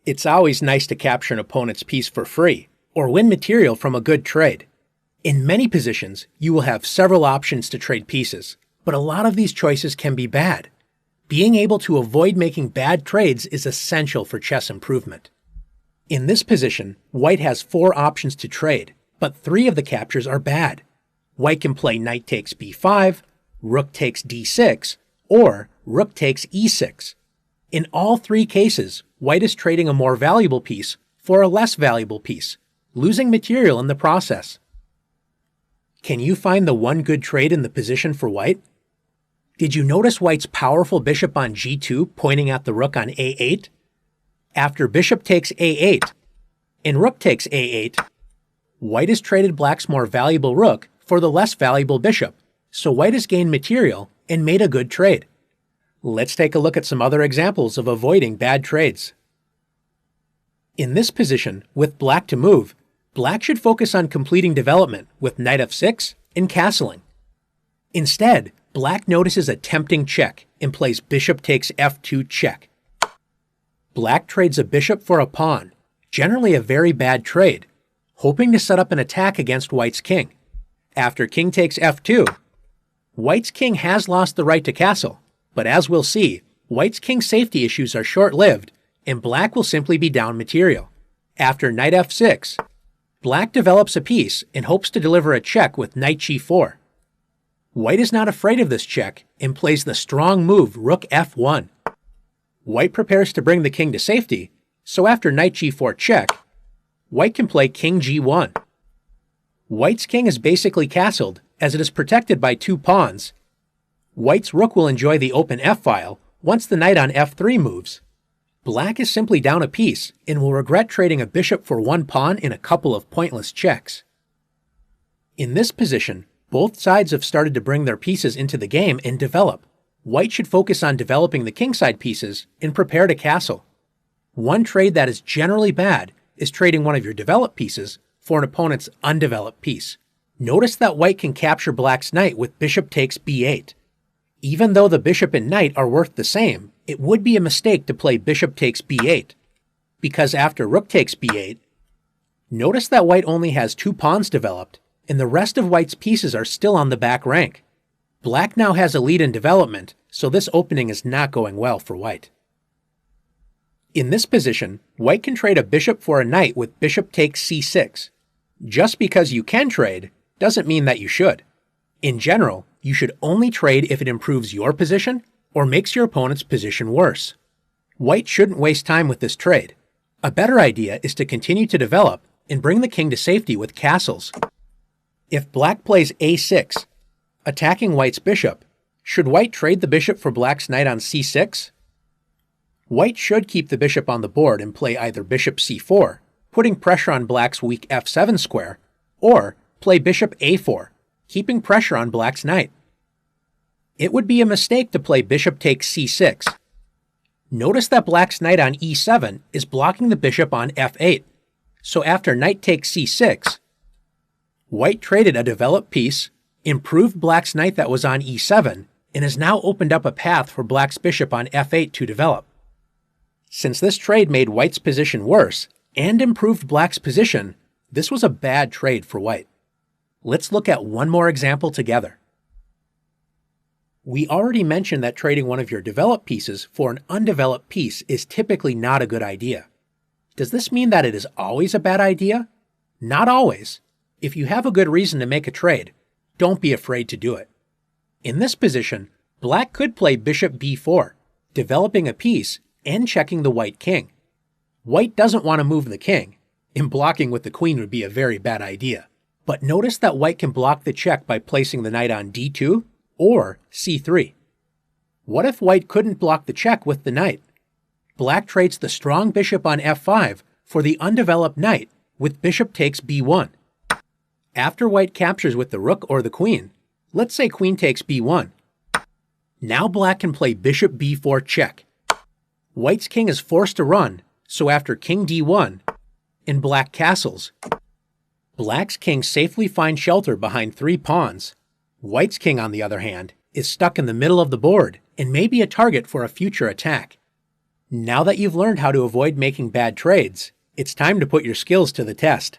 It's always nice to capture an opponent's piece for free, or win material from a good trade. In many positions, you will have several options to trade pieces, but a lot of these choices can be bad. Being able to avoid making bad trades is essential for chess improvement. In this position, White has 4 options to trade, but 3 of the captures are bad. White can play knight takes b5, rook takes d6, or rook takes e6. In all 3 cases, White is trading a more valuable piece for a less valuable piece, losing material in the process. Can you find the one good trade in the position for White? Did you notice White's powerful bishop on g2 pointing at the rook on a8? After bishop takes a8 and rook takes a8, White has traded Black's more valuable rook for the less valuable bishop, so White has gained material and made a good trade. Let's take a look at some other examples of avoiding bad trades. In this position, with Black to move, Black should focus on completing development with knight f6 and castling. Instead, Black notices a tempting check and plays bishop takes f2 check. Black trades a bishop for a pawn, generally a very bad trade, hoping to set up an attack against White's king. After king takes f2, White's king has lost the right to castle, but as we'll see, White's king's safety issues are short-lived, and Black will simply be down material. After knight f6, Black develops a piece and hopes to deliver a check with knight g4. White is not afraid of this check and plays the strong move rook f1. White prepares to bring the king to safety, so after knight g4 check, White can play king g1. White's king is basically castled, as it is protected by 2 pawns. White's rook will enjoy the open f-file once the knight on f3 moves. Black is simply down a piece and will regret trading a bishop for 1 pawn in a couple of pointless checks. In this position, both sides have started to bring their pieces into the game and develop. White should focus on developing the kingside pieces and prepare to castle. One trade that is generally bad is trading one of your developed pieces for an opponent's undeveloped piece. Notice that White can capture Black's knight with bishop takes b8. Even though the bishop and knight are worth the same, it would be a mistake to play bishop takes b8, because after rook takes b8, notice that White only has 2 pawns developed, and the rest of White's pieces are still on the back rank. Black now has a lead in development, so this opening is not going well for White. In this position, White can trade a bishop for a knight with bishop takes c6. Just because you can trade doesn't mean that you should. In general, you should only trade if it improves your position or makes your opponent's position worse. White shouldn't waste time with this trade. A better idea is to continue to develop and bring the king to safety with castles. If Black plays a6, attacking White's bishop, should White trade the bishop for Black's knight on c6? White should keep the bishop on the board and play either bishop c4, putting pressure on Black's weak f7 square, or play bishop a4, keeping pressure on Black's knight. It would be a mistake to play bishop takes c6. Notice that Black's knight on e7 is blocking the bishop on f8, so after knight takes c6, White traded a developed piece, improved Black's knight that was on e7, and has now opened up a path for Black's bishop on f8 to develop. Since this trade made White's position worse and improved Black's position, this was a bad trade for White. Let's look at one more example together. We already mentioned that trading one of your developed pieces for an undeveloped piece is typically not a good idea. Does this mean that it is always a bad idea? Not always. If you have a good reason to make a trade, don't be afraid to do it. In this position, Black could play bishop b4, developing a piece and checking the White king. White doesn't want to move the king, and blocking with the queen would be a very bad idea. But notice that White can block the check by placing the knight on d2 or c3. What if White couldn't block the check with the knight? Black trades the strong bishop on f5 for the undeveloped knight with bishop takes b1. After White captures with the rook or the queen, let's say queen takes b1. Now Black can play bishop b4 check. White's king is forced to run, so after king d1, and Black castles, Black's king safely finds shelter behind 3 pawns. White's king, on the other hand, is stuck in the middle of the board and may be a target for a future attack. Now that you've learned how to avoid making bad trades, it's time to put your skills to the test.